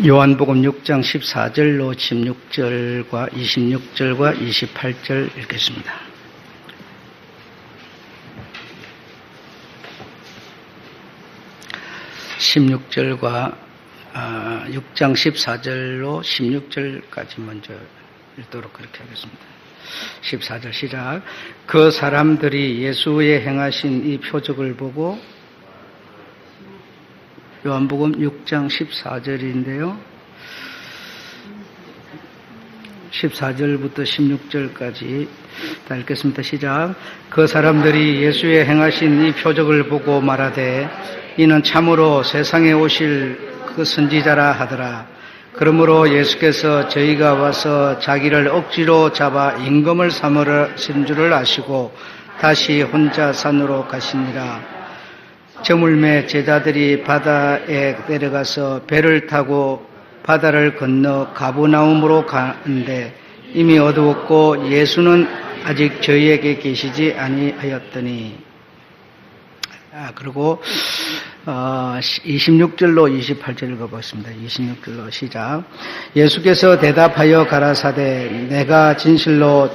요한복음 6장 14절로 16절과 26절과 28절 읽겠습니다. (16절과) 6장 14절로 16절까지 먼저 읽도록 그렇게 하겠습니다. 14절 시작. 그 사람들이 예수의 행하신 이 표적을 보고, 요한복음 6장 14절인데요. 14절부터 16절까지 다 읽겠습니다. 시작. 그 사람들이 예수의 행하신 이 표적을 보고 말하되 이는 참으로 세상에 오실 그 선지자라 하더라. 그러므로 예수께서 저희가 와서 자기를 억지로 잡아 임금을 삼으신 줄을 아시고 다시 혼자 산으로 가시니라. 저물매 제자들이 바다에 내려가서 배를 타고 바다를 건너 가버나움으로 가는데 이미 어두웠고 예수는 아직 저희에게 계시지 아니하였더니. 그리고 26절로 28절 읽어보겠습니다. 26절로 시작. 예수께서 대답하여 가라사대 내가 진실로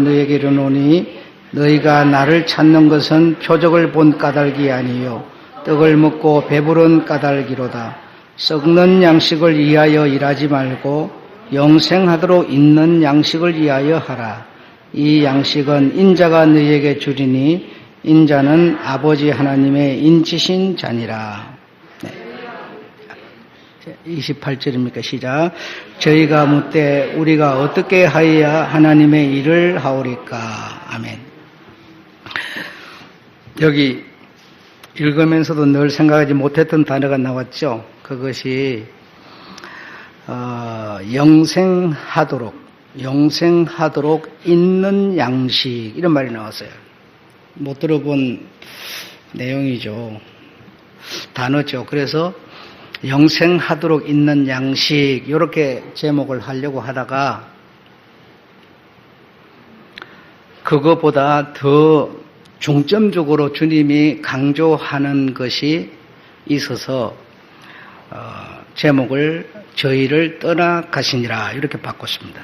너희에게 이르노니 너희가 나를 찾는 것은 표적을 본 까닭이 아니요 떡을 먹고 배부른 까닭이로다. 썩는 양식을 위하여 일하지 말고 영생하도록 있는 양식을 위하여 하라. 이 양식은 인자가 너희에게 주리니 인자는 아버지 하나님의 인치신 자니라. 28절입니까? 시작. 저희가 묻되 우리가 어떻게 하여야 하나님의 일을 하오리까? 아멘. 여기 읽으면서도 늘 생각하지 못했던 단어가 나왔죠. 그것이 영생하도록 있는 양식, 이런 말이 나왔어요. 못 들어본 내용이죠. 단어죠. 그래서 영생하도록 있는 양식, 이렇게 제목을 하려고 하다가 그거보다 더 중점적으로 주님이 강조하는 것이 있어서 제목을 저희를 떠나가시니라 이렇게 바꿨습니다.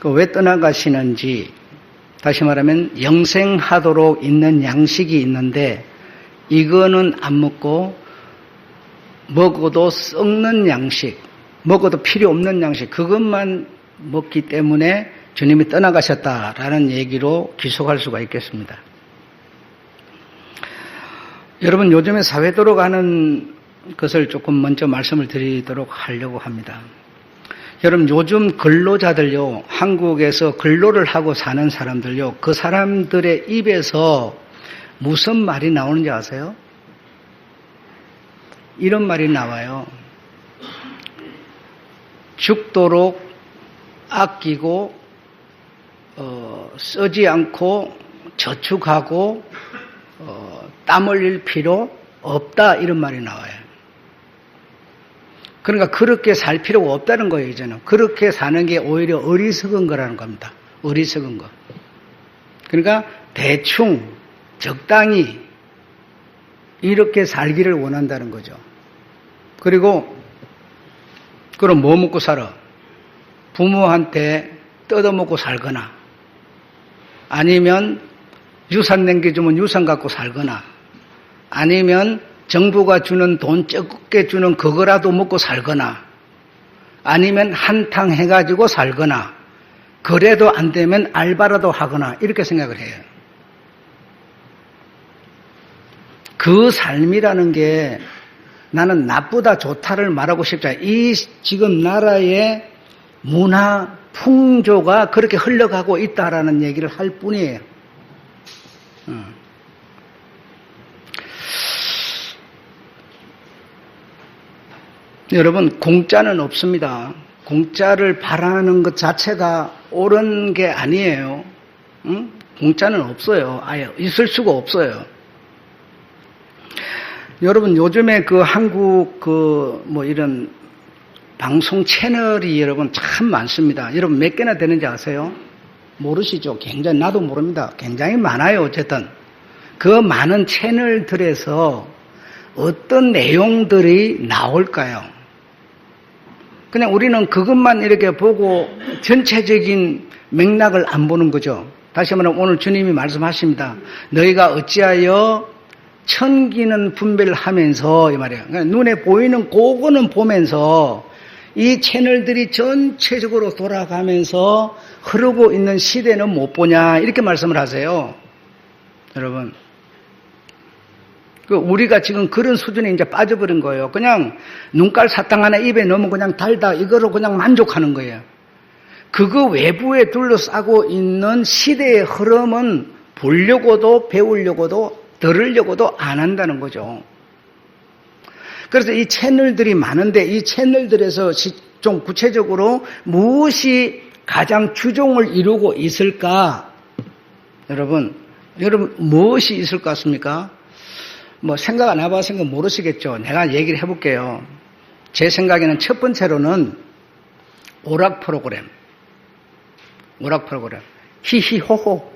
왜 떠나가시는지, 다시 말하면 영생하도록 있는 양식이 있는데 이거는 안 먹고 먹어도 썩는 양식, 먹어도 필요 없는 양식, 그것만 먹기 때문에 주님이 떠나가셨다라는 얘기로 귀속할 수가 있겠습니다. 여러분, 요즘에 사회 돌아가는 것을 조금 먼저 말씀을 드리도록 하려고 합니다. 여러분, 요즘 근로자들요, 한국에서 근로를 하고 사는 사람들요, 그 사람들의 입에서 무슨 말이 나오는지 아세요? 이런 말이 나와요. 죽도록 아끼고 쓰지 않고 저축하고 땀 흘릴 필요 없다, 이런 말이 나와요. 그러니까 그렇게 살 필요가 없다는 거예요. 이제는 그렇게 사는 게 오히려 어리석은 거라는 겁니다. 어리석은 거. 그러니까 대충 적당히 이렇게 살기를 원한다는 거죠. 그리고 그럼 뭐 먹고 살아? 부모한테 뜯어먹고 살거나, 아니면 유산 남겨주면 유산 갖고 살거나, 아니면 정부가 주는 돈 적게 주는 그거라도 먹고 살거나, 아니면 한탕 해가지고 살거나, 그래도 안 되면 알바라도 하거나, 이렇게 생각을 해요. 그 삶이라는 게 나는 나쁘다 좋다를 말하고 싶지 않아요. 이 지금 나라의 문화 풍조가 그렇게 흘러가고 있다라는 얘기를 할 뿐이에요. 여러분, 공짜는 없습니다. 공짜를 바라는 것 자체가 옳은 게 아니에요. 공짜는 없어요. 아예 있을 수가 없어요. 여러분, 요즘에 그 한국 이런 방송 채널이 여러분 참 많습니다. 여러분 몇 개나 되는지 아세요? 모르시죠? 굉장히, 나도 모릅니다. 굉장히 많아요. 어쨌든 그 많은 채널들에서 어떤 내용들이 나올까요? 그냥 우리는 그것만 이렇게 보고 전체적인 맥락을 안 보는 거죠. 다시 말하면 오늘 주님이 말씀하십니다. 너희가 어찌하여 천기는 분별을 하면서 이 말이에요. 그러니까 눈에 보이는 그거는 보면서 이 채널들이 전체적으로 돌아가면서 흐르고 있는 시대는 못 보냐 이렇게 말씀을 하세요. 여러분. 우리가 지금 그런 수준에 이제 빠져버린 거예요. 그냥 눈깔 사탕 하나 입에 넣으면 그냥 달다 이거로 그냥 만족하는 거예요. 그거 외부에 둘러싸고 있는 시대의 흐름은 보려고도 배우려고도 들으려고도 안 한다는 거죠. 그래서 이 채널들이 많은데 이 채널들에서 좀 구체적으로 무엇이 가장 주종을 이루고 있을까? 여러분 무엇이 있을 것 같습니까? 뭐 생각 안 해봤으니까 모르시겠죠. 내가 얘기를 해볼게요. 제 생각에는 첫 번째로는 오락 프로그램. 히히호호.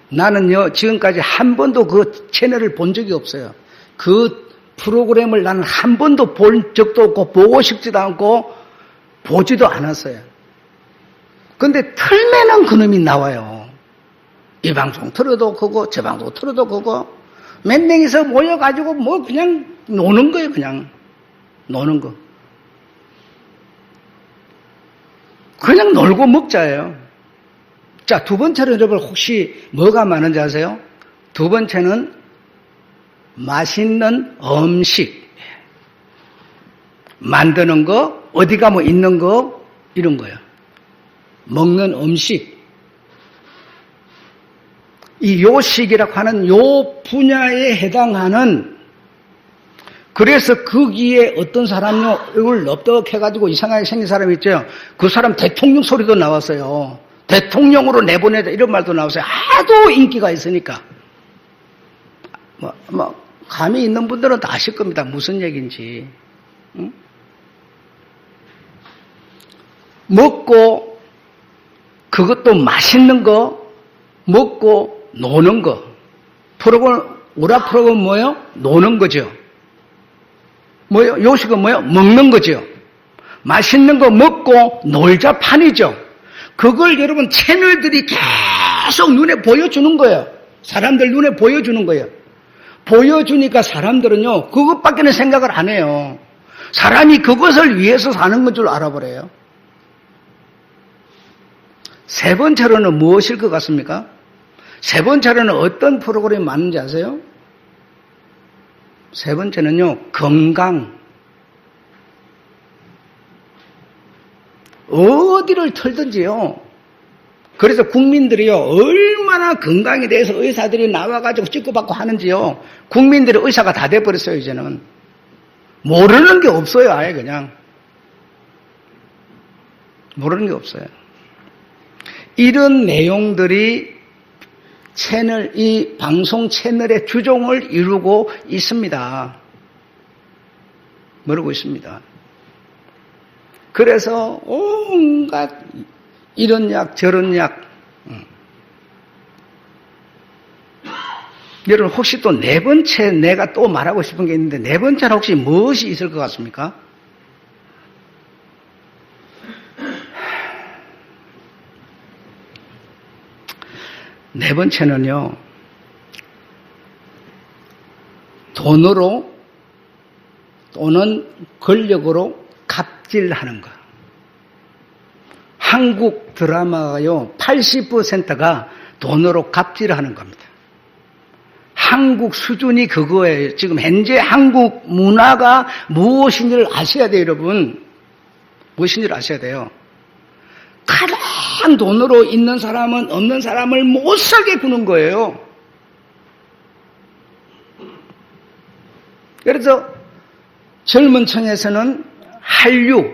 나는요 지금까지 한 번도 그 채널을 본 적이 없어요. 그 프로그램을 나는 한 번도 본 적도 없고 보고 싶지도 않고 보지도 않았어요. 근데 틀면은 그놈이 나와요. 이 방송 틀어도 그거 저 방송 틀어도 그거 몇 명이서 모여가지고 뭐 그냥 노는 거예요. 그냥 노는 거. 그냥 놀고 먹자예요. 자, 두 번째로 여러분 혹시 뭐가 많은지 아세요? 두 번째는 맛있는 음식. 만드는 거, 어디가 뭐 있는 거, 이런 거예요. 먹는 음식. 이 요식이라고 하는 요 분야에 해당하는 그래서 거기에 어떤 사람요 이걸 넙떡해가지고 이상하게 생긴 사람이 있죠. 그 사람 대통령 소리도 나왔어요. 대통령으로 내보내자 이런 말도 나왔어요. 하도 인기가 있으니까. 감이 있는 분들은 다 아실 겁니다. 무슨 얘기인지. 응? 먹고 그것도 맛있는 거 먹고 노는 거. 오락 프로그램 뭐예요? 노는 거죠. 뭐예요? 요식은 뭐예요? 먹는 거죠. 맛있는 거 먹고 놀자 판이죠. 그걸 여러분 채널들이 계속 눈에 보여주는 거예요. 사람들 눈에 보여주는 거예요. 보여주니까 사람들은요, 그것밖에는 생각을 안 해요. 사람이 그것을 위해서 사는 건 줄 알아버려요. 세 번째로는 무엇일 것 같습니까? 세 번째로는 어떤 프로그램이 많은지 아세요? 세 번째는요, 건강. 어디를 털든지요. 그래서 국민들이요, 얼마나 건강에 대해서 의사들이 나와가지고 찍고받고 하는지요. 국민들의 의사가 다 돼버렸어요, 이제는. 모르는 게 없어요, 아예 그냥. 모르는 게 없어요. 이런 내용들이 이 방송 채널의 주종을 이루고 있습니다. 모르고 있습니다. 그래서 온갖 이런 약 저런 약. 여러분 혹시 또 네 번째 내가 또 말하고 싶은 게 있는데 네 번째는 혹시 무엇이 있을 것 같습니까? 네 번째는요, 돈으로 또는 권력으로 갑질하는 거. 한국 드라마가요, 80%가 돈으로 갑질하는 겁니다. 한국 수준이 그거예요. 지금 현재 한국 문화가 무엇인지를 아셔야 돼요, 여러분. 무엇인지를 아셔야 돼요. 가장 돈으로 있는 사람은 없는 사람을 못 살게 구는 거예요. 그래서 젊은 층에서는 한류,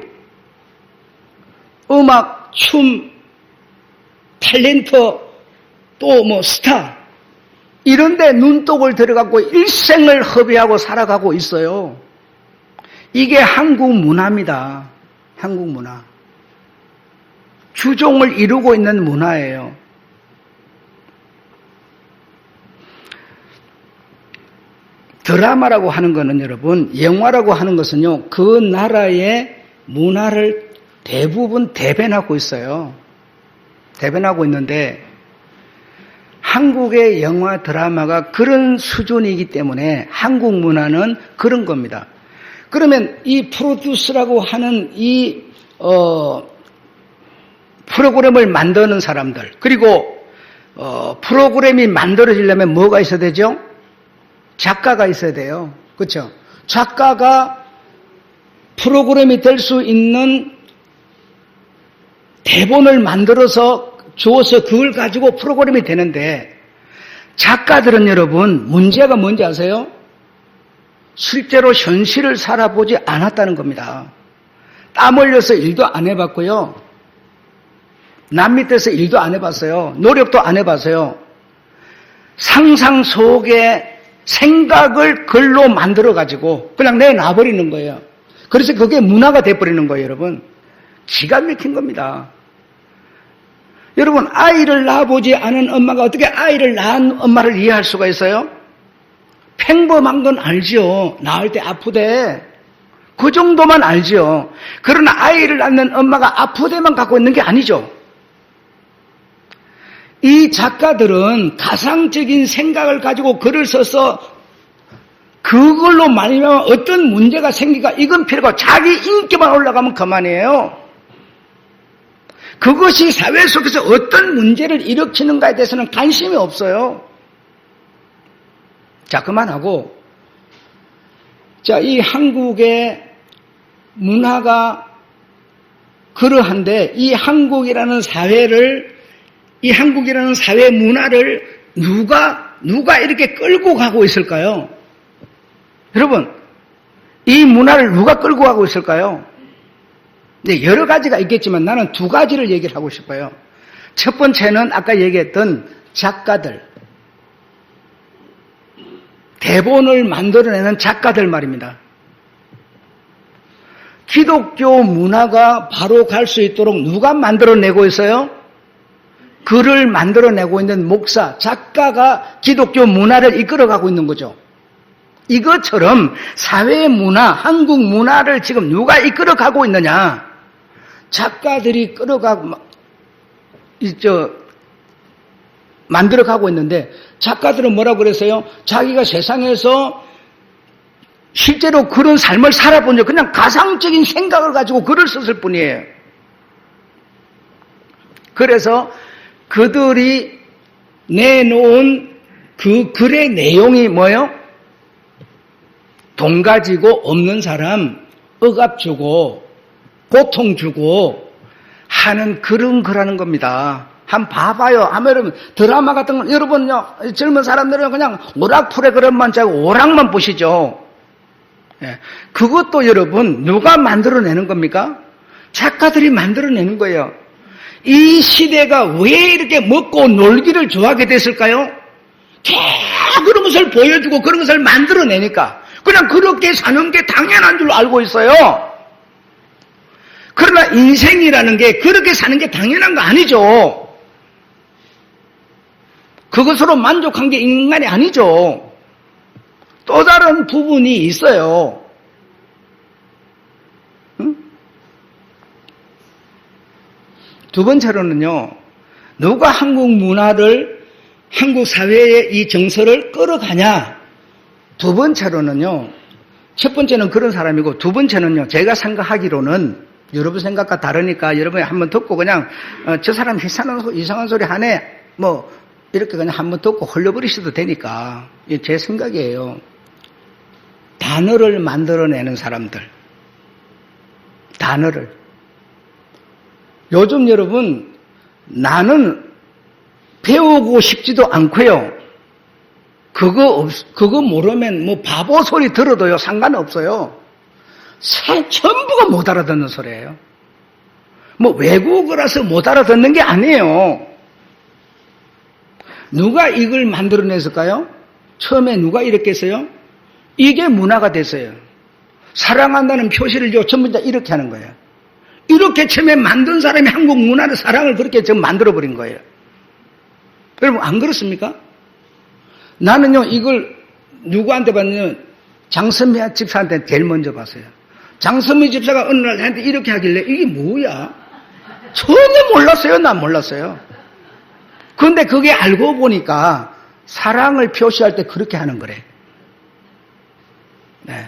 음악, 춤, 탤런트, 또 뭐 스타 이런 데 눈독을 들여갖고 일생을 허비하고 살아가고 있어요. 이게 한국 문화입니다. 한국 문화. 주종을 이루고 있는 문화예요. 드라마라고 하는 거는 여러분, 영화라고 하는 것은요, 그 나라의 문화를 대부분 대변하고 있어요. 대변하고 있는데 한국의 영화 드라마가 그런 수준이기 때문에 한국 문화는 그런 겁니다. 그러면 이 프로듀스라고 하는 이 프로그램을 만드는 사람들, 그리고 프로그램이 만들어지려면 뭐가 있어야 되죠? 작가가 있어야 돼요. 그렇죠? 작가가 프로그램이 될 수 있는 대본을 만들어서 주어서 그걸 가지고 프로그램이 되는데, 작가들은 여러분 문제가 뭔지 아세요? 실제로 현실을 살아보지 않았다는 겁니다. 땀 흘려서 일도 안 해봤고요. 남 밑에서 일도 안 해봤어요. 노력도 안 해봤어요. 상상 속에 생각을 글로 만들어가지고 그냥 내놔버리는 거예요. 그래서 그게 문화가 돼버리는 거예요, 여러분. 기가 막힌 겁니다. 여러분, 아이를 낳아보지 않은 엄마가 어떻게 아이를 낳은 엄마를 이해할 수가 있어요? 평범한 건 알지요. 낳을 때 아프대. 그 정도만 알지요. 그러나 아이를 낳는 엄마가 아프대만 갖고 있는 게 아니죠. 이 작가들은 가상적인 생각을 가지고 글을 써서 그걸로 말미암아 어떤 문제가 생기가 이건 필요가 자기 인기만 올라가면 그만이에요. 그것이 사회 속에서 어떤 문제를 일으키는가에 대해서는 관심이 없어요. 자, 그만하고, 자, 이 한국의 문화가 그러한데 이 한국이라는 사회를, 이 한국이라는 사회 문화를 누가 이렇게 끌고 가고 있을까요? 여러분, 이 문화를 누가 끌고 가고 있을까요? 네, 여러 가지가 있겠지만 나는 두 가지를 얘기를 하고 싶어요. 첫 번째는 아까 얘기했던 작가들, 대본을 만들어내는 작가들 말입니다. 기독교 문화가 바로 갈 수 있도록 누가 만들어내고 있어요? 글을 만들어내고 있는 목사, 작가가 기독교 문화를 이끌어가고 있는 거죠. 이것처럼 사회 문화, 한국 문화를 지금 누가 이끌어가고 있느냐? 작가들이 끌어가고 만들어가고 있는데, 작가들은 뭐라고 그랬어요? 자기가 세상에서 실제로 그런 삶을 살아본 적, 그냥 가상적인 생각을 가지고 글을 썼을 뿐이에요. 그래서 그들이 내놓은 그 글의 내용이 뭐예요? 돈 가지고 없는 사람 억압 주고 고통 주고 하는 그런 거라는 겁니다. 한번 봐봐요. 여러분 드라마 같은 거, 여러분요, 젊은 사람들은 그냥 오락 프로그램만 짜고 오락만 보시죠. 예. 그것도 여러분 누가 만들어내는 겁니까? 작가들이 만들어내는 거예요. 이 시대가 왜 이렇게 먹고 놀기를 좋아하게 됐을까요? 그런 것을 보여주고 그런 것을 만들어내니까 그냥 그렇게 사는 게 당연한 줄 알고 있어요. 그러나 인생이라는 게 그렇게 사는 게 당연한 거 아니죠. 그것으로 만족한 게 인간이 아니죠. 또 다른 부분이 있어요. 응? 두 번째로는요, 누가 한국 문화를, 한국 사회의 이 정서를 끌어가냐? 두 번째로는요, 첫 번째는 그런 사람이고, 두 번째는요, 제가 생각하기로는, 여러분 생각과 다르니까 여러분이 한번 듣고 그냥, 저 사람 이상한 소리 하네, 이렇게 그냥 한번 듣고 흘려버리셔도 되니까, 이게 제 생각이에요. 단어를 만들어내는 사람들. 단어를. 요즘 여러분, 나는 배우고 싶지도 않고요. 그거 모르면 바보 소리 들어도요, 상관없어요. 전부가 못 알아듣는 소리예요. 외국어라서 못 알아듣는 게 아니에요. 누가 이걸 만들어냈을까요? 처음에 누가 이렇게 했어요? 이게 문화가 됐어요. 사랑한다는 표시를 전부 다 이렇게 하는 거예요. 이렇게 처음에 만든 사람이 한국 문화를, 사랑을 그렇게 지금 만들어버린 거예요. 여러분, 안 그렇습니까? 나는요, 이걸 누구한테 봤냐면 장선미 집사한테 제일 먼저 봤어요. 장선미 집사가 어느 날 나한테 이렇게 하길래 이게 뭐야? 전혀 몰랐어요. 난 몰랐어요. 그런데 그게 알고 보니까 사랑을 표시할 때 그렇게 하는 거래. 네.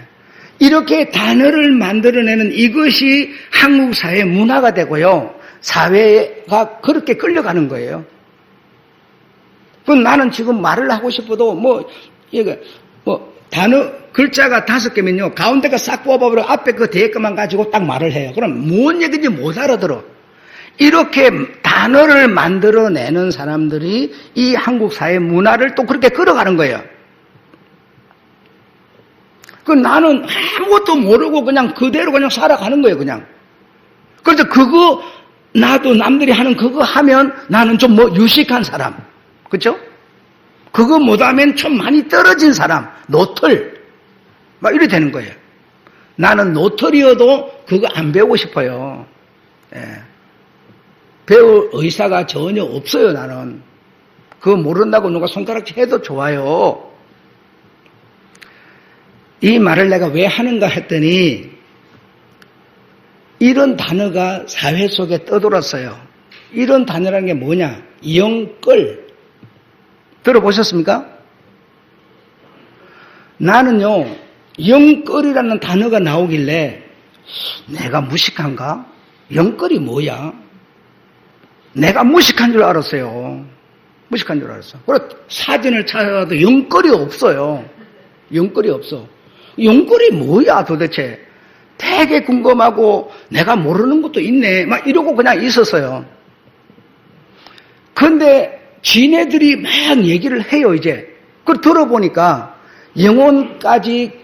이렇게 단어를 만들어내는 이것이 한국 사회 문화가 되고요. 사회가 그렇게 끌려가는 거예요. 그럼 나는 지금 말을 하고 싶어도 단어 글자가 5개면요. 가운데가 싹 뽑아버려 앞에 그 뒤에 것만 가지고 딱 말을 해요. 그럼 뭔 얘기인지 못 알아들어. 이렇게 단어를 만들어내는 사람들이 이 한국 사회 문화를 또 그렇게 끌어가는 거예요. 그 나는 아무것도 모르고 그냥 그대로 그냥 살아가는 거예요, 그냥. 그래서 그거, 나도 남들이 하는 그거 하면 나는 좀 유식한 사람. 그죠? 그거 못하면 좀 많이 떨어진 사람. 노털. 막 이렇게 되는 거예요. 나는 노털이어도 그거 안 배우고 싶어요. 예. 배울 의사가 전혀 없어요, 나는. 그거 모른다고 누가 손가락 해도 좋아요. 이 말을 내가 왜 하는가 했더니 이런 단어가 사회 속에 떠돌았어요. 이런 단어라는 게 뭐냐? 영끌. 들어보셨습니까? 나는요, 영끌이라는 단어가 나오길래 내가 무식한가? 영끌이 뭐야? 내가 무식한 줄 알았어요. 무식한 줄 알았어. 그래서 사전을 찾아봐도 영끌이 없어요. 영끌이 없어. 영끌이 뭐야 도대체? 되게 궁금하고 내가 모르는 것도 있네. 막 이러고 그냥 있었어요. 그런데 지네들이 막 얘기를 해요, 이제. 그걸 들어보니까 영혼까지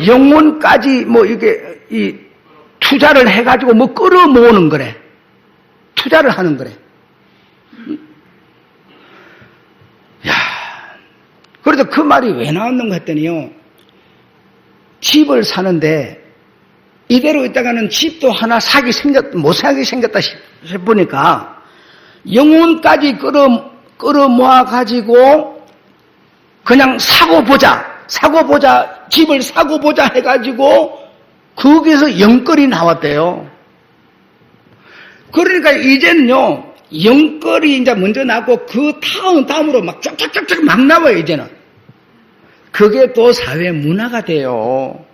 영혼까지 이게 이 투자를 해가지고 끌어모으는 거래. 투자를 하는 거래. 야, 그래서 그 말이 왜 나왔는가 했더니요. 집을 사는데 이대로 있다가는 집도 하나 못 사게 생겼다 싶으니까 영혼까지 끌어모아가지고 그냥 사고 보자, 집을 사고 보자 해가지고 거기서 영끌이 나왔대요. 그러니까 이제는요, 영끌이 이제 먼저 나고 그 다음으로 막 쫙쫙쫙쫙 막 나와요, 이제는. 그게 또 사회 문화가 돼요.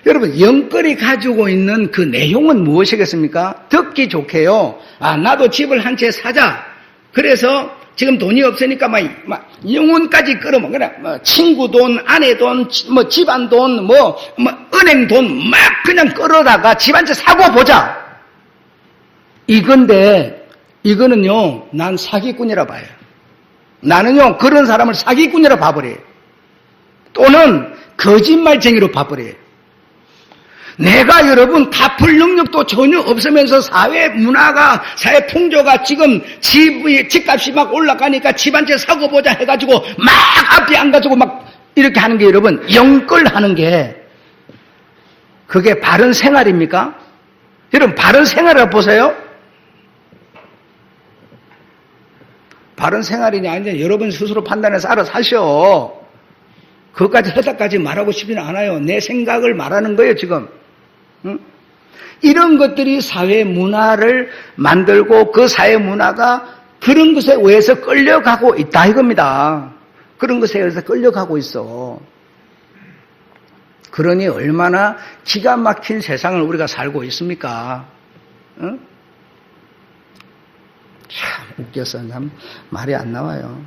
여러분, 영끌이 가지고 있는 그 내용은 무엇이겠습니까? 듣기 좋게요. 아, 나도 집을 한 채 사자. 그래서 지금 돈이 없으니까 막 영혼까지 끌어모, 친구 돈, 아내 돈, 집안 돈, 은행 돈 막 그냥 끌어다가 집 한 채 사고 보자. 이거는요, 난 사기꾼이라 봐요. 나는요, 그런 사람을 사기꾼이라 봐버려요. 또는 거짓말쟁이로 봐버려요. 내가 여러분 갚을 능력도 전혀 없으면서 사회 문화가, 사회 풍조가 지금 집값이 막 올라가니까 집 한 채 사고 보자 해가지고 막 앞에 안 가지고 막 이렇게 하는 게 여러분, 영끌하는 게 그게 바른 생활입니까? 여러분, 바른 생활을 보세요. 바른 생활이냐 아니냐 여러분 스스로 판단해서 알아서 하셔. 그것까지 허다까지 말하고 싶지는 않아요. 내 생각을 말하는 거예요, 지금. 응? 이런 것들이 사회 문화를 만들고 그 사회 문화가 그런 것에 의해서 끌려가고 있다 이겁니다. 그런 것에 의해서 끌려가고 있어. 그러니 얼마나 기가 막힌 세상을 우리가 살고 있습니까? 응? 참 웃겨서 참 말이 안 나와요.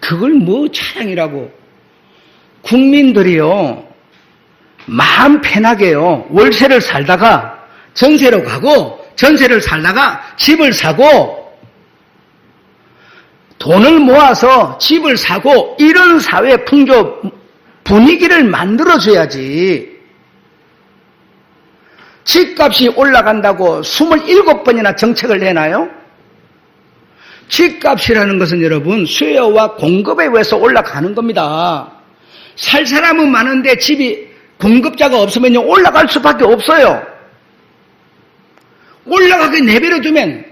그걸 차량이라고. 국민들이요, 마음 편하게요, 월세를 살다가 전세로 가고, 전세를 살다가 집을 사고, 돈을 모아서 집을 사고, 이런 사회 풍조 분위기를 만들어줘야지. 집값이 올라간다고 27번이나 정책을 내나요? 집값이라는 것은 여러분 수요와 공급에 의해서 올라가는 겁니다. 살 사람은 많은데 집이 공급자가 없으면 올라갈 수밖에 없어요. 올라가게 내버려두면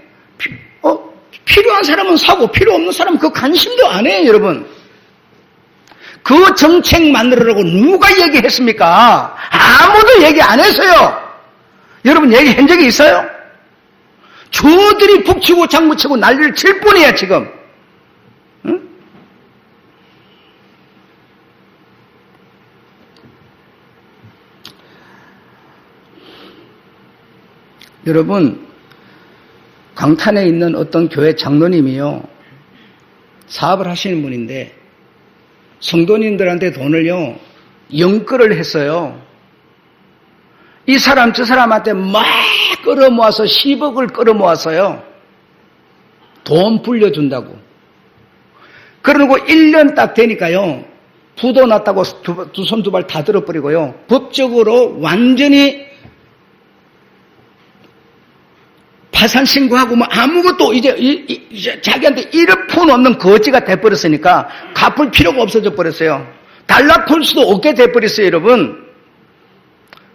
필요한 사람은 사고 필요 없는 사람은 그 관심도 안 해요, 여러분. 그 정책 만들으라고 누가 얘기했습니까? 아무도 얘기 안 했어요. 여러분 얘기한 적이 있어요? 저들이 북치고 장구치고 난리를 칠 뿐이야 지금. 응? 여러분, 강탄에 있는 어떤 교회 장로님이요, 사업을 하시는 분인데 성도님들한테 돈을요 영끌을 했어요. 이 사람 저 사람한테 막 끌어모아서 10억을 끌어모았어요. 돈 불려준다고. 그러고 1년 딱 되니까요 부도 났다고 두 손 두 발 다 들어버리고요 법적으로 완전히 파산 신고하고 뭐 아무것도 이제 자기한테 1억 푼 없는 거지가 돼버렸으니까 갚을 필요가 없어져 버렸어요. 달라 풀 수도 없게 돼버렸어요, 여러분.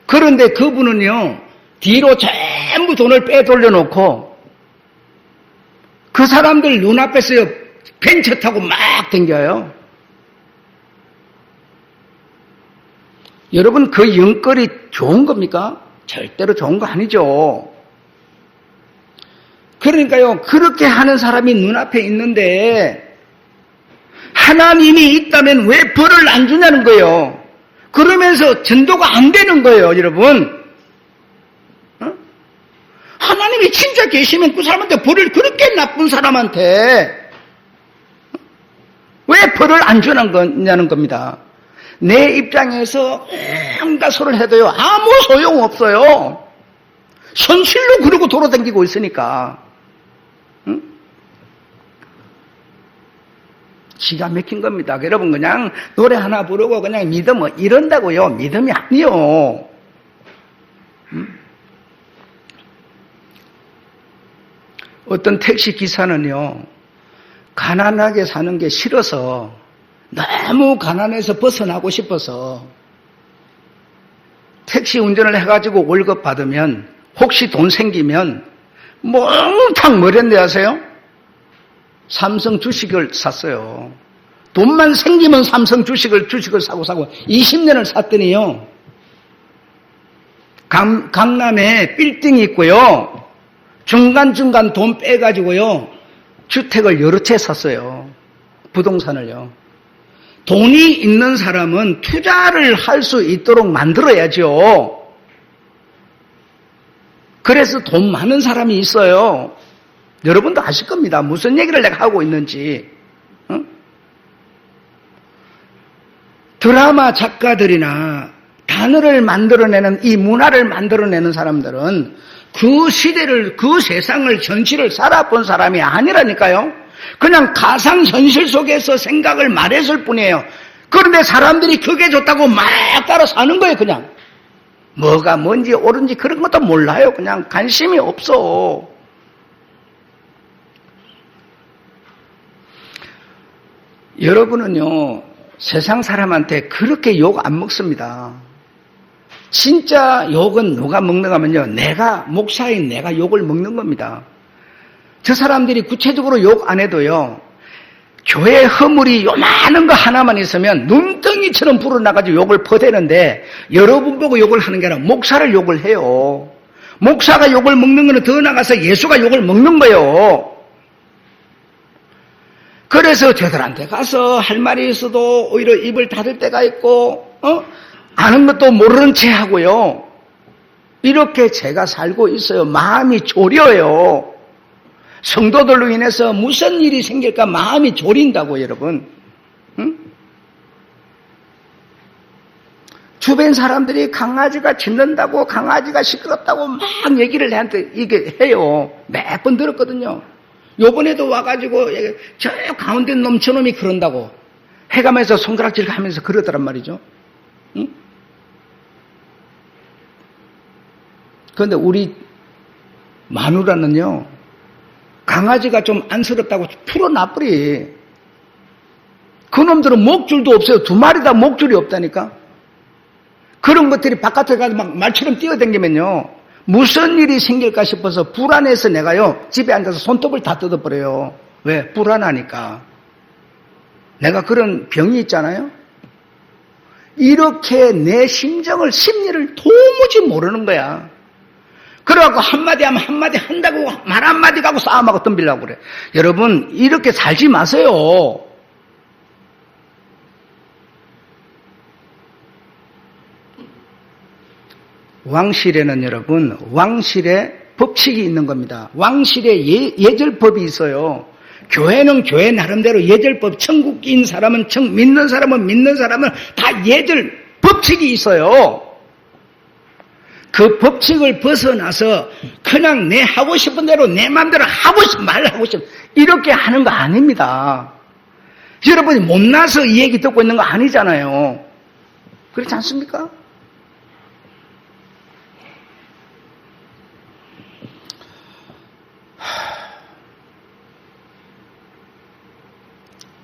그런데 그분은요 뒤로 전부 돈을 빼돌려 놓고 그 사람들 눈앞에서요 벤처 타고 막 댕겨요. 여러분, 그 영끌이 좋은 겁니까? 절대로 좋은 거 아니죠. 그러니까요, 그렇게 하는 사람이 눈앞에 있는데 하나님이 있다면 왜 벌을 안 주냐는 거예요. 그러면서 전도가 안 되는 거예요, 여러분. 하나님이 진짜 계시면 그 사람한테 벌을, 그렇게 나쁜 사람한테 왜 벌을 안 주는 거냐는 겁니다. 내 입장에서 온갖 소리를 해도요 아무 소용없어요. 현실로 그러고 돌아다니고 있으니까. 응? 기가 막힌 겁니다. 여러분, 그냥 노래 하나 부르고 그냥 믿음 이런다고요. 믿음이 아니요. 응? 어떤 택시 기사는요 가난하게 사는 게 싫어서, 너무 가난해서 벗어나고 싶어서 택시 운전을 해가지고 월급 받으면 혹시 돈 생기면 몽탕 뭘 했는데 아세요? 삼성 주식을 샀어요. 돈만 생기면 삼성 주식을 사고 20년을 샀더니요 강남에 빌딩이 있고요 중간중간 돈 빼가지고요 주택을 여러 채 샀어요. 부동산을요. 돈이 있는 사람은 투자를 할 수 있도록 만들어야죠. 그래서 돈 많은 사람이 있어요. 여러분도 아실 겁니다. 무슨 얘기를 내가 하고 있는지. 응? 드라마 작가들이나 단어를 만들어내는, 이 문화를 만들어내는 사람들은 그 시대를, 그 세상을, 현실을 살아본 사람이 아니라니까요. 그냥 가상현실 속에서 생각을 말했을 뿐이에요. 그런데 사람들이 그게 좋다고 막 따라 사는 거예요, 그냥. 뭐가 뭔지 옳은지 그런 것도 몰라요. 그냥 관심이 없어. 여러분은요, 세상 사람한테 그렇게 욕 안 먹습니다. 진짜 욕은 누가 먹는가 하면요, 내가, 목사인 내가 욕을 먹는 겁니다. 저 사람들이 구체적으로 욕 안 해도요, 교회 허물이 요만한 거 하나만 있으면 눈덩이처럼 불어나가지고 욕을 퍼대는데, 여러분 보고 욕을 하는 게 아니라 목사를 욕을 해요. 목사가 욕을 먹는 거는 더 나가서 예수가 욕을 먹는 거예요. 그래서 저들한테 가서 할 말이 있어도 오히려 입을 닫을 때가 있고, 아는 것도 모르는 채 하고요. 이렇게 제가 살고 있어요. 마음이 졸여요. 성도들로 인해서 무슨 일이 생길까 마음이 졸인다고, 여러분. 응? 주변 사람들이 강아지가 짖는다고, 강아지가 시끄럽다고 막 얘기를 나한테 이게 해요. 몇 번 들었거든요. 요번에도 와가지고 저 가운데 놈 저놈이 그런다고 해가면서 손가락질 하면서 그러더란 말이죠. 응? 그런데 우리 마누라는요, 강아지가 좀 안쓰럽다고 풀어놔버리. 그놈들은 목줄도 없어요. 두 마리 다 목줄이 없다니까. 그런 것들이 바깥에 가서 막 말처럼 뛰어다니면요, 무슨 일이 생길까 싶어서 불안해서 내가요, 집에 앉아서 손톱을 다 뜯어버려요. 왜? 불안하니까. 내가 그런 병이 있잖아요. 이렇게 내 심정을, 심리를 도무지 모르는 거야. 그래갖고 한마디 하면 한마디 한다고 말 한마디 가고 싸움하고 덤비려고 그래. 여러분, 이렇게 살지 마세요. 왕실에는 여러분, 왕실에 법칙이 있는 겁니다. 왕실에 예절법이 있어요. 교회는 교회 나름대로 예절법, 천국인 사람은 믿는 사람은 다 예절 법칙이 있어요. 그 법칙을 벗어나서 그냥 내 하고 싶은 대로 내 마음대로 하고 싶은 말 하고 싶은 이렇게 하는 거 아닙니다. 여러분이 못나서 이 얘기 듣고 있는 거 아니잖아요. 그렇지 않습니까?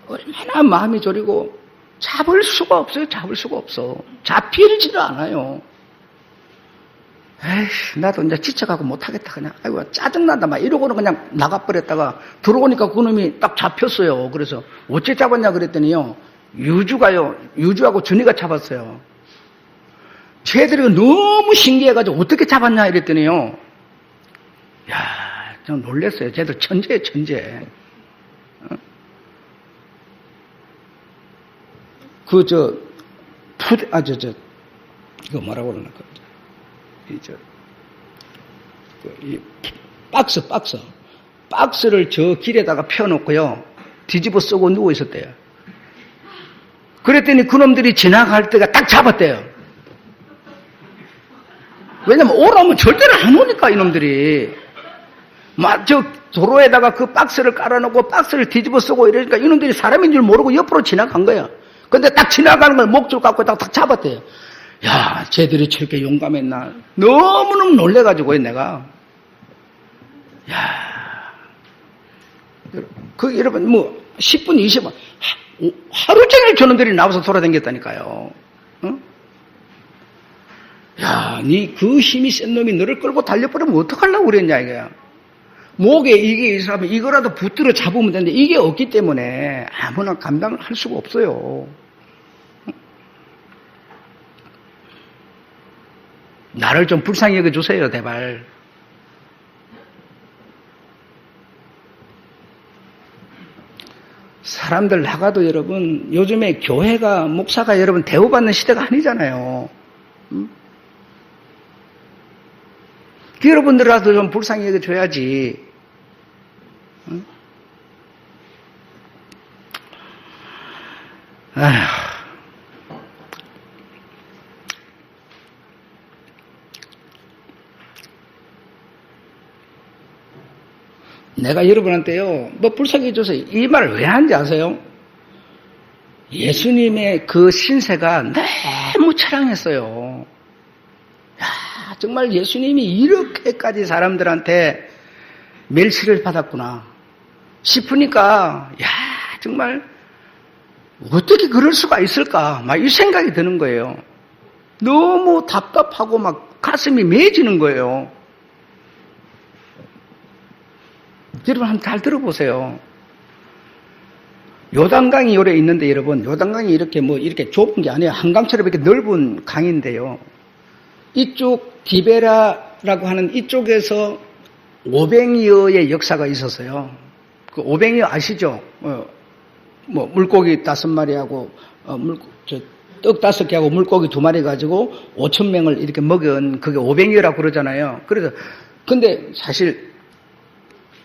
얼마나 마음이 졸이고 잡을 수가 없어요. 잡을 수가 없어. 잡히지도 않아요. 에이씨, 나도 이제 지쳐가고 못하겠다. 그냥, 아이고, 짜증난다. 막 이러고는 그냥 나가버렸다가 들어오니까 그놈이 딱 잡혔어요. 그래서 어째 잡았냐 그랬더니요. 유주하고 준이가 잡았어요. 쟤들이 너무 신기해가지고 어떻게 잡았냐 이랬더니요. 야, 좀 놀랬어요. 쟤들 천재예요, 천재. 이거 뭐라고 그러나, 박스를 저 길에다가 펴놓고요. 뒤집어 쓰고 누워 있었대요. 그랬더니 그놈들이 지나갈 때가 딱 잡았대요. 왜냐면 오라면 절대로 안 오니까, 이놈들이. 막 저 도로에다가 그 박스를 깔아놓고 박스를 뒤집어 쓰고 이러니까 이놈들이 사람인 줄 모르고 옆으로 지나간 거야. 근데 딱 지나가는 걸 목줄 갖고 딱 잡았대요. 야, 쟤들이 저렇게 용감했나. 너무너무 놀래가지고요, 내가. 야, 여러분, 10분, 20분, 하루 종일 저놈들이 나와서 돌아다녔다니까요. 어? 야, 니 그 힘이 센 놈이 너를 끌고 달려버리면 어떡하려고 그랬냐, 이거야. 목에 이게 있으면 이거라도 붙들어 잡으면 되는데 이게 없기 때문에 아무나 감당을 할 수가 없어요. 나를 좀 불쌍히 여겨주세요, 제발. 사람들 나가도 여러분, 요즘에 교회가, 목사가 여러분 대우받는 시대가 아니잖아요. 여러분들라도 좀 불쌍히 여겨줘야지. 아휴. 내가 여러분한테요, 불쌍히 해줘서 이 말을 왜 하는지 아세요? 예수님의 그 신세가 너무 처량했어요. 야, 정말 예수님이 이렇게까지 사람들한테 멸시를 받았구나 싶으니까, 야, 정말 어떻게 그럴 수가 있을까? 막 이 생각이 드는 거예요. 너무 답답하고 막 가슴이 메어지는 거예요. 여러분 한번 잘 들어보세요. 요단강이 요래 있는데 여러분, 요단강이 이렇게 좁은 게 아니에요. 한강처럼 이렇게 넓은 강인데요. 이쪽 디베라라고 하는 이쪽에서 500여의 역사가 있었어요. 그 500여 아시죠? 물고기 5마리하고 떡 5개하고 물고기 2마리 가지고 5,000명을 이렇게 먹은 그게 500여라고 그러잖아요. 그래서 근데 사실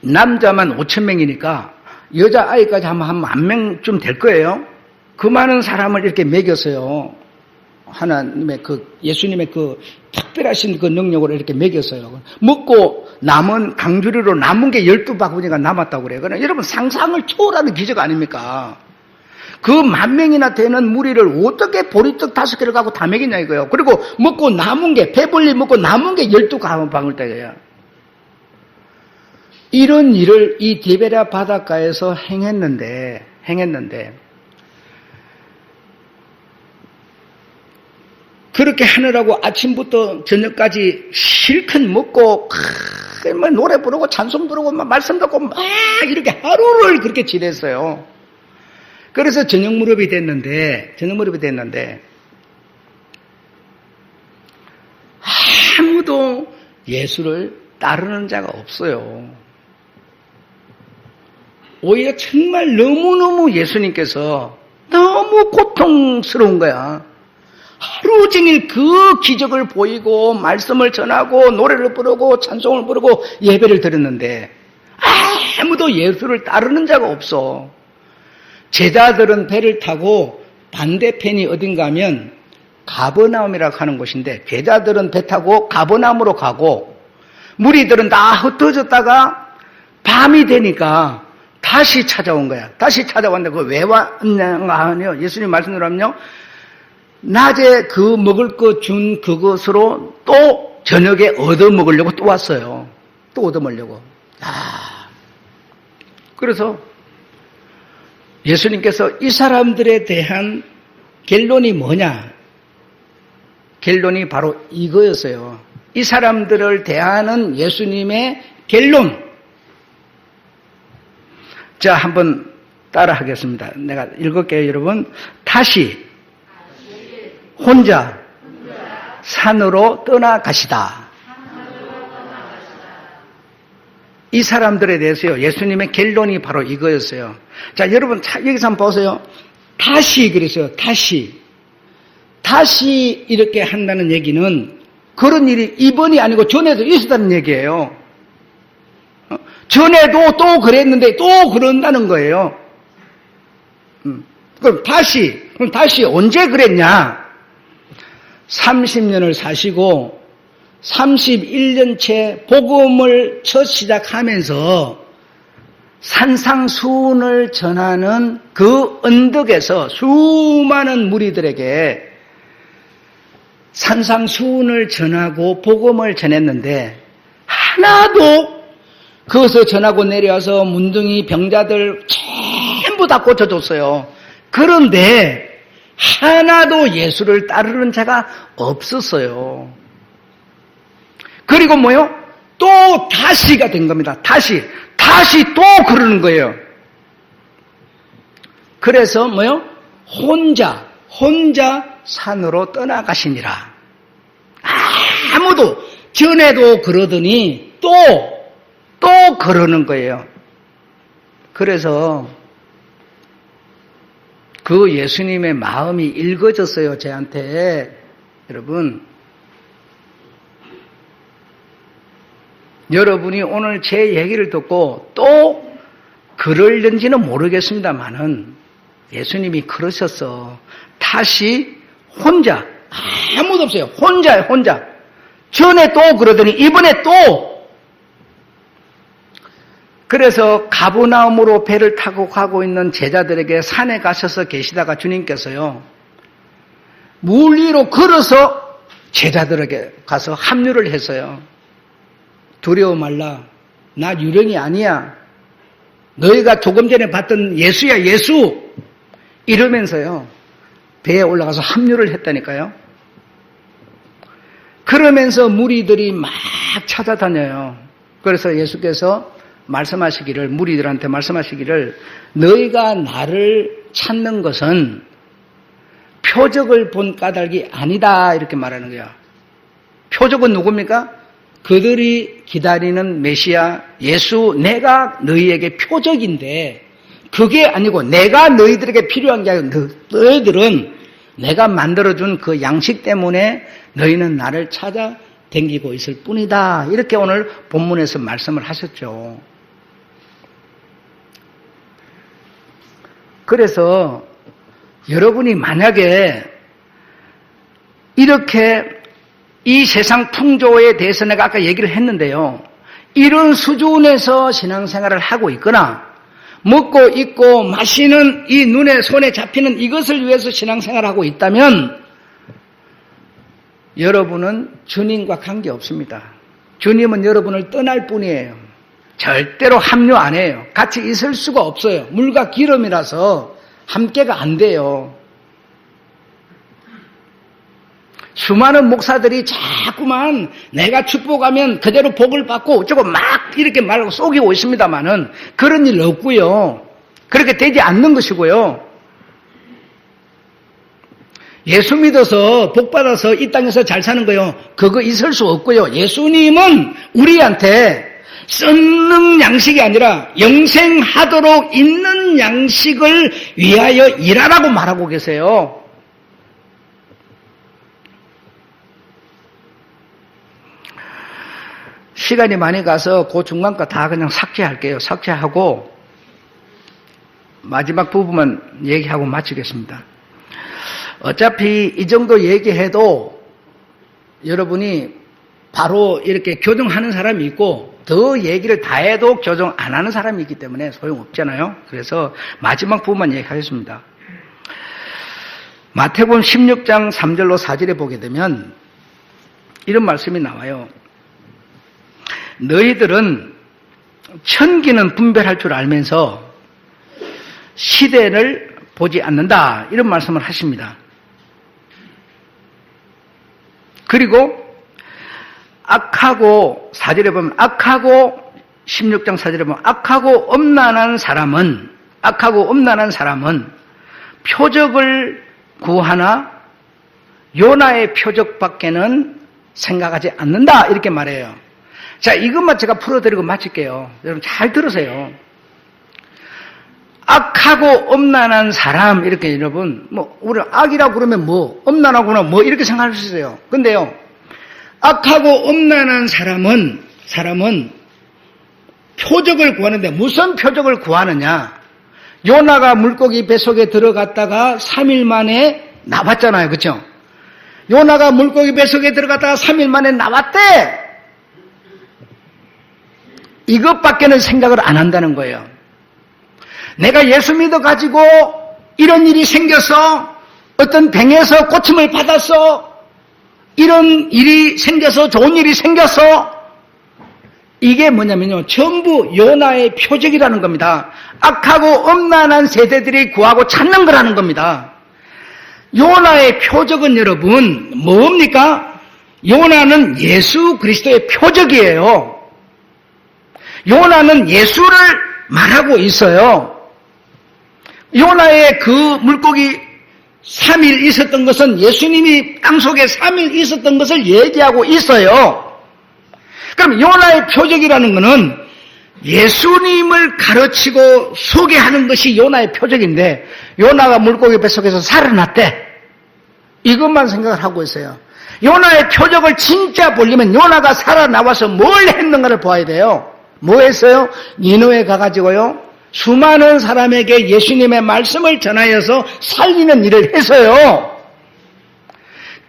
남자만 5,000명이니까 여자아이까지 하면 한 10,000명쯤 될 거예요. 그 많은 사람을 이렇게 먹였어요. 하나님의 예수님의 특별하신 그 능력으로 이렇게 먹였어요. 먹고 남은 강주리로 남은 게 12바구니가 남았다고 그래요. 그러니까 여러분 상상을 초월하는 기적 아닙니까? 그 10,000명이나 되는 무리를 어떻게 보리떡 5개를 갖고 다 먹이냐 이거예요. 그리고 먹고 남은 게, 배불리 먹고 남은 게 12바구니예요. 이런 일을 이 디베라 바닷가에서 행했는데 그렇게 하느라고 아침부터 저녁까지 실컷 먹고 노래 부르고 찬송 부르고 말씀 듣고 막 이렇게 하루를 그렇게 지냈어요. 그래서 저녁 무렵이 됐는데 아무도 예수를 따르는 자가 없어요. 오히려 정말 너무너무 예수님께서 너무 고통스러운 거야. 하루 종일 그 기적을 보이고 말씀을 전하고 노래를 부르고 찬송을 부르고 예배를 드렸는데 아무도 예수를 따르는 자가 없어. 제자들은 배를 타고 반대편이 어딘가 하면 가버나움이라고 하는 곳인데 제자들은 배 타고 가버나움으로 가고 무리들은 다 흩어졌다가 밤이 되니까 다시 찾아온 거야. 다시 찾아왔는데 그 왜 왔냐 하면요. 예수님 말씀대로 하면요. 낮에 그 먹을 거 준 그것으로 또 저녁에 얻어 먹으려고 또 왔어요. 또 얻어 먹으려고. 그래서 예수님께서 이 사람들에 대한 결론이 뭐냐? 결론이 바로 이거였어요. 이 사람들을 대하는 예수님의 결론. 자, 한번 따라 하겠습니다. 내가 읽을게요, 여러분. 다시 혼자 산으로 떠나가시다. 이 사람들에 대해서요, 예수님의 결론이 바로 이거였어요. 자, 여러분, 여기서 한번 보세요. 다시 그랬어요. 다시 이렇게 한다는 얘기는 그런 일이 이번이 아니고 전에도 있었다는 얘기예요. 전에도 또 그랬는데 또 그런다는 거예요. 그럼 다시 언제 그랬냐? 30년을 사시고 31년째 복음을 첫 시작하면서 산상수훈을 전하는 그 언덕에서 수많은 무리들에게 산상수훈을 전하고 복음을 전했는데 하나도 그것을 전하고 내려와서 문둥이 병자들 전부 다 고쳐줬어요. 그런데 하나도 예수를 따르는 자가 없었어요. 그리고 뭐요? 또 다시가 된 겁니다. 다시 또 그러는 거예요. 그래서 뭐요? 혼자 산으로 떠나가시니라. 아무도 전에도 그러더니 또 그러는 거예요. 그래서 그 예수님의 마음이 읽어졌어요, 저한테. 여러분, 여러분이 오늘 제 얘기를 듣고 또 그럴는지는 모르겠습니다만은 예수님이 그러셨어. 다시 혼자, 아무도 없어요. 혼자. 전에 또 그러더니 이번에 또. 그래서 가버나움으로 배를 타고 가고 있는 제자들에게 산에 가셔서 계시다가 주님께서요, 물 위로 걸어서 제자들에게 가서 합류를 했어요. 두려워 말라. 나 유령이 아니야. 너희가 조금 전에 봤던 예수야, 예수. 이러면서요, 배에 올라가서 합류를 했다니까요. 그러면서 무리들이 막 찾아다녀요. 그래서 예수께서 무리들한테 말씀하시기를, 너희가 나를 찾는 것은 표적을 본 까닭이 아니다. 이렇게 말하는 거야. 표적은 누굽니까? 그들이 기다리는 메시아 예수, 내가 너희에게 표적인데 그게 아니고 내가 너희들에게 필요한 게 아니고 너희들은 내가 만들어준 그 양식 때문에 너희는 나를 찾아 댕기고 있을 뿐이다. 이렇게 오늘 본문에서 말씀을 하셨죠. 그래서 여러분이 만약에 이렇게 이 세상 풍조에 대해서 내가 아까 얘기를 했는데요. 이런 수준에서 신앙생활을 하고 있거나 먹고 입고 마시는 이 눈에 손에 잡히는 이것을 위해서 신앙생활을 하고 있다면 여러분은 주님과 관계없습니다. 주님은 여러분을 떠날 뿐이에요. 절대로 합류 안 해요. 같이 있을 수가 없어요. 물과 기름이라서 함께가 안 돼요. 수많은 목사들이 자꾸만 내가 축복하면 그대로 복을 받고 어쩌고 막 이렇게 말하고 속이고 있습니다만은 그런 일 없고요. 그렇게 되지 않는 것이고요. 예수 믿어서 복 받아서 이 땅에서 잘 사는 거요. 그거 있을 수 없고요. 예수님은 우리한테 썩는 양식이 아니라 영생하도록 있는 양식을 위하여 일하라고 말하고 계세요. 시간이 많이 가서 그 중간 거 다 그냥 삭제할게요. 삭제하고 마지막 부분만 얘기하고 마치겠습니다. 어차피 이 정도 얘기해도 여러분이 바로 이렇게 교정하는 사람이 있고 더 얘기를 다 해도 교정 안 하는 사람이 있기 때문에 소용없잖아요. 그래서 마지막 부분만 얘기하겠습니다. 마태복음 16장 3절로 4절에 보게 되면 이런 말씀이 나와요. 너희들은 천기는 분별할 줄 알면서 시대를 보지 않는다. 이런 말씀을 하십니다. 그리고 악하고 4절에 보면 악하고 16장 4절에 보면 악하고 엄난한 사람은 표적을 구하나 요나의 표적밖에는 생각하지 않는다. 이렇게 말해요. 자, 이것만 제가 풀어드리고 마칠게요. 여러분 잘 들으세요. 악하고 엄난한 사람, 이렇게 여러분, 우리 악이라고 그러면 엄난하구나, 이렇게 생각할 수 있어요. 근데요, 악하고 엄난한 사람은 표적을 구하는데 무슨 표적을 구하느냐? 요나가 물고기 뱃속에 들어갔다가 3일 만에 나왔잖아요. 그렇죠? 요나가 물고기 뱃속에 들어갔다가 3일 만에 나왔대! 이것밖에는 생각을 안 한다는 거예요. 내가 예수 믿어가지고 이런 일이 생겨서 어떤 병에서 고침을 받았어. 이런 일이 생겨서 좋은 일이 생겨서 이게 뭐냐면요. 전부 요나의 표적이라는 겁니다. 악하고 엄난한 세대들이 구하고 찾는 거라는 겁니다. 요나의 표적은 여러분 뭡니까? 요나는 예수 그리스도의 표적이에요. 요나는 예수를 말하고 있어요. 요나의 그 물고기 3일 있었던 것은 예수님이 땅속에 3일 있었던 것을 얘기하고 있어요. 그럼 요나의 표적이라는 것은 예수님을 가르치고 소개하는 것이 요나의 표적인데 요나가 물고기 뱃속에서 살아났대. 이것만 생각을 하고 있어요. 요나의 표적을 진짜 보려면 요나가 살아나와서 뭘 했는가를 봐야 돼요. 뭐 했어요? 니느웨에 가가지고요. 수많은 사람에게 예수님의 말씀을 전하여서 살리는 일을 했어요.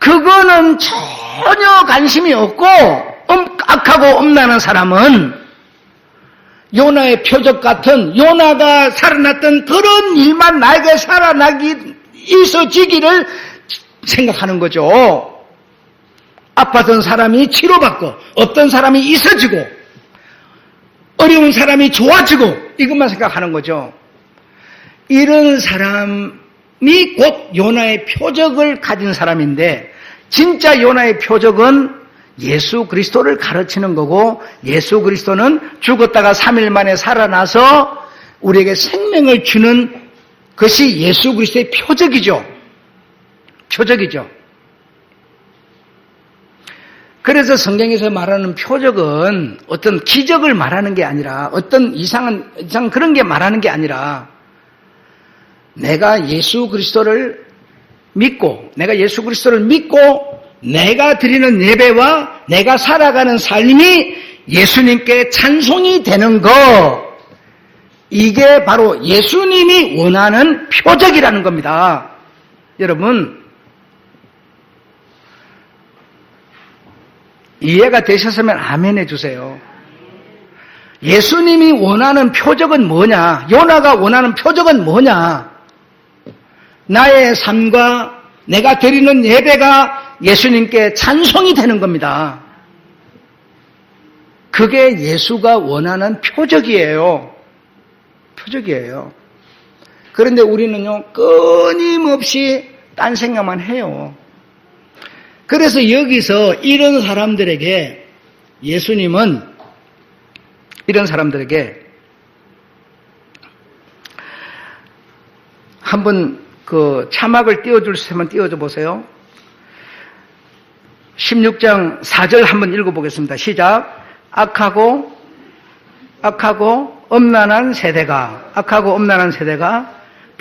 그거는 전혀 관심이 없고 악하고 엄난한 사람은 요나의 표적 같은 요나가 살아났던 그런 일만 나에게 있어지기를 생각하는 거죠. 아팠던 사람이 치료받고 어떤 사람이 있어지고 어려운 사람이 좋아지고 이것만 생각하는 거죠. 이런 사람이 곧 요나의 표적을 가진 사람인데 진짜 요나의 표적은 예수 그리스도를 가르치는 거고 예수 그리스도는 죽었다가 3일 만에 살아나서 우리에게 생명을 주는 것이 예수 그리스도의 표적이죠. 표적이죠. 그래서 성경에서 말하는 표적은 어떤 기적을 말하는 게 아니라 어떤 이상 그런 게 말하는 게 아니라 내가 예수 그리스도를 믿고 내가 드리는 예배와 내가 살아가는 삶이 예수님께 찬송이 되는 거 이게 바로 예수님이 원하는 표적이라는 겁니다. 여러분 이해가 되셨으면 아멘 해주세요. 예수님이 원하는 표적은 뭐냐? 요나가 원하는 표적은 뭐냐? 나의 삶과 내가 드리는 예배가 예수님께 찬송이 되는 겁니다. 그게 예수가 원하는 표적이에요. 표적이에요. 그런데 우리는요, 끊임없이 딴 생각만 해요. 그래서 여기서 이런 사람들에게 예수님은 이런 사람들에게 한번 그 차막을 띄워줄 수 있으면 띄워줘 보세요. 16장 4절 한번 읽어보겠습니다. 시작. 악하고 엄란한 세대가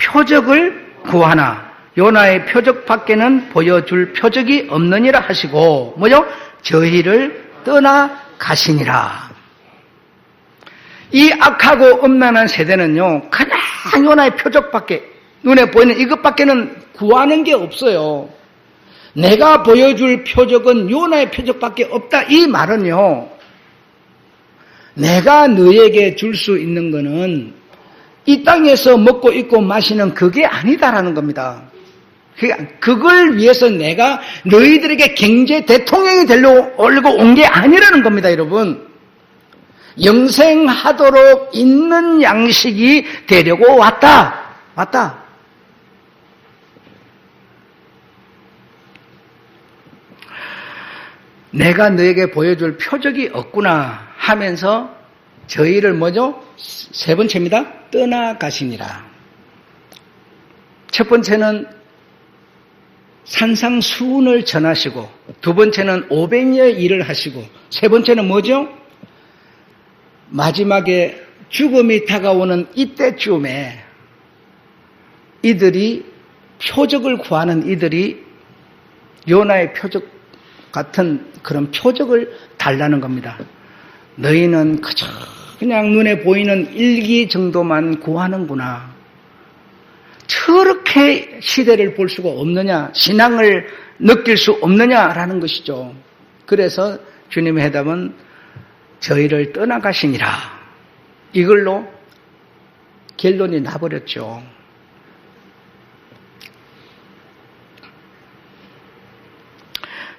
표적을 구하나 요나의 표적 밖에는 보여줄 표적이 없느니라 하시고 뭐죠? 저희를 떠나 가시니라. 이 악하고 엄란한 세대는요, 그냥 요나의 표적밖에, 눈에 보이는 이것밖에는 구하는 게 없어요. 내가 보여줄 표적은 요나의 표적밖에 없다. 이 말은요, 내가 너에게 줄 수 있는 거는 이 땅에서 먹고 입고 마시는 그게 아니다라는 겁니다. 그걸 위해서 내가 너희들에게 경제 대통령이 되려고 온 게 아니라는 겁니다, 여러분. 영생하도록 있는 양식이 되려고 왔다. 내가 너에게 보여줄 표적이 없구나 하면서 저희를 뭐죠? 세 번째입니다. 떠나가시니라. 첫 번째는 산상수훈을 전하시고, 두 번째는 500여 일을 하시고, 세 번째는 뭐죠? 마지막에 죽음이 다가오는 이때쯤에 이들이 표적을 구하는 이들이 요나의 표적 같은 그런 표적을 달라는 겁니다. 너희는 그냥 눈에 보이는 일기 정도만 구하는구나. 저렇게 시대를 볼 수가 없느냐, 신앙을 느낄 수 없느냐라는 것이죠. 그래서 주님의 해답은 저희를 떠나가시니라. 이걸로 결론이 나버렸죠.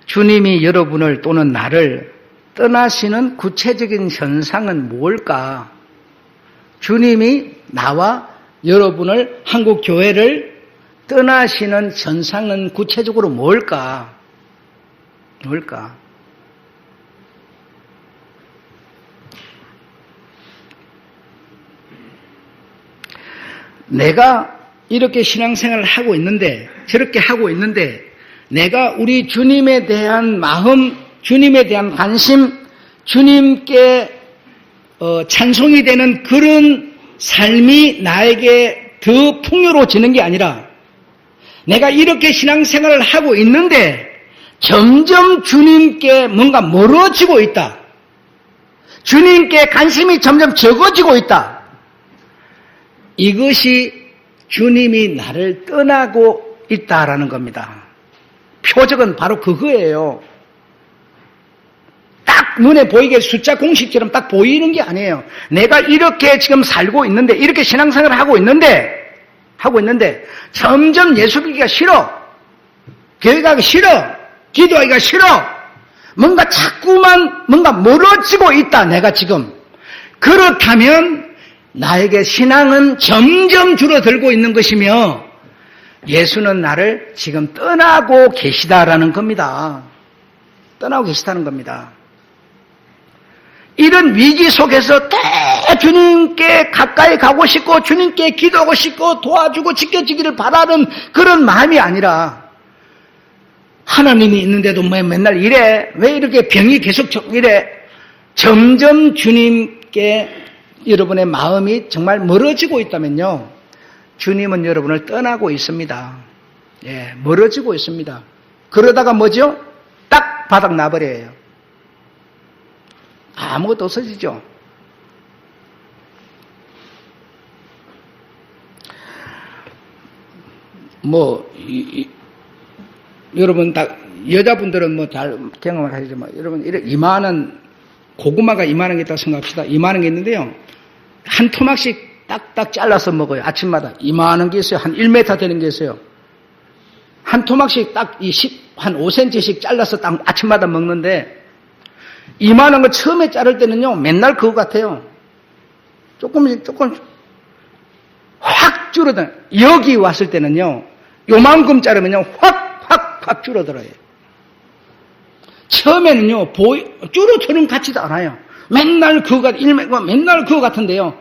주님이 여러분을 또는 나를 떠나시는 구체적인 현상은 뭘까? 주님이 나와 여러분을, 한국 교회를 떠나시는 현상은 구체적으로 뭘까? 내가 이렇게 신앙생활을 하고 있는데, 저렇게 하고 있는데, 내가 우리 주님에 대한 마음, 주님에 대한 관심, 주님께 찬송이 되는 그런 삶이 나에게 더 풍요로워지는 게 아니라, 내가 이렇게 신앙생활을 하고 있는데 점점 주님께 뭔가 멀어지고 있다. 주님께 관심이 점점 적어지고 있다. 이것이 주님이 나를 떠나고 있다라는 겁니다. 표적은 바로 그거예요. 딱 눈에 보이게 숫자 공식처럼 딱 보이는 게 아니에요. 내가 이렇게 지금 살고 있는데, 이렇게 신앙생활을 하고 있는데 점점 예수 믿기가 싫어. 교회 가기 싫어. 기도하기가 싫어. 뭔가 자꾸만 뭔가 멀어지고 있다, 내가 지금. 그렇다면 나에게 신앙은 점점 줄어들고 있는 것이며 예수는 나를 지금 떠나고 계시다라는 겁니다. 떠나고 계시다는 겁니다. 이런 위기 속에서 주님께 가까이 가고 싶고 주님께 기도하고 싶고 도와주고 지켜주기를 바라는 그런 마음이 아니라, 하나님이 있는데도 왜 맨날 이래? 왜 이렇게 병이 계속 이래? 점점 주님께 여러분의 마음이 정말 멀어지고 있다면요, 주님은 여러분을 떠나고 있습니다. 예, 멀어지고 있습니다. 그러다가 뭐죠? 딱 바닥 나버려요. 아무것도 없어지죠. 여러분 다, 여자분들은 잘 경험을 하시지만, 여러분, 이만한, 고구마가 이만한 게 있다고 생각합시다. 이만한 게 있는데요, 한 토막씩 딱딱 잘라서 먹어요. 아침마다. 이만한 게 있어요. 한 1m 되는 게 있어요. 한 토막씩 딱 한 5cm씩 잘라서 딱 아침마다 먹는데, 이만한 거 처음에 자를 때는요, 맨날 그거 같아요. 조금 확 줄어들어요. 여기 왔을 때는요, 요만큼 자르면요, 확 줄어들어요. 처음에는요, 쭈루처럼 같지도 않아요. 맨날 맨날 그거 같은데요.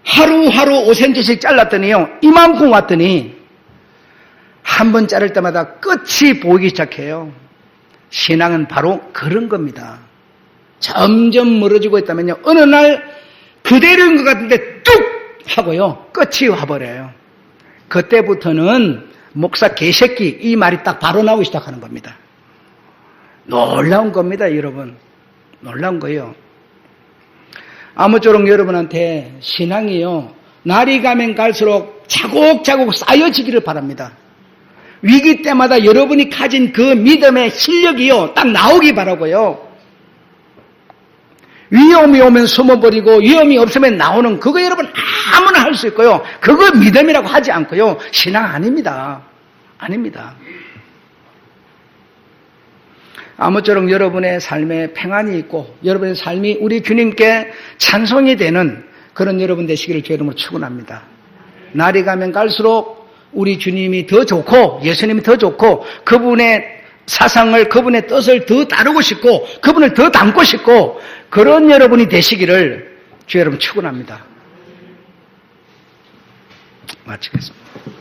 하루하루 5cm씩 잘랐더니요, 이만큼 왔더니, 한 번 자를 때마다 끝이 보이기 시작해요. 신앙은 바로 그런 겁니다. 점점 멀어지고 있다면요, 어느 날 그대로인 것 같은데 뚝! 하고요, 끝이 와버려요. 그때부터는 목사 개새끼, 이 말이 딱 바로 나오기 시작하는 겁니다. 놀라운 겁니다, 여러분. 놀라운 거예요. 아무쪼록 여러분한테 신앙이요, 날이 가면 갈수록 차곡차곡 쌓여지기를 바랍니다. 위기 때마다 여러분이 가진 그 믿음의 실력이요, 딱 나오기 바라고요. 위험이 오면 숨어버리고 위험이 없으면 나오는 그거 여러분 아무나 할 수 있고요. 그거 믿음이라고 하지 않고요. 신앙 아닙니다. 아닙니다. 아무쪼록 여러분의 삶에 평안이 있고 여러분의 삶이 우리 주님께 찬송이 되는 그런 여러분 되시기를 주의 이름으로 축원합니다. 날이 가면 갈수록 우리 주님이 더 좋고 예수님이 더 좋고 그분의 사상을, 그분의 뜻을 더 다루고 싶고 그분을 더 닮고 싶고 그런 여러분이 되시기를 주의 여러분 축원합니다. 마치겠습니다.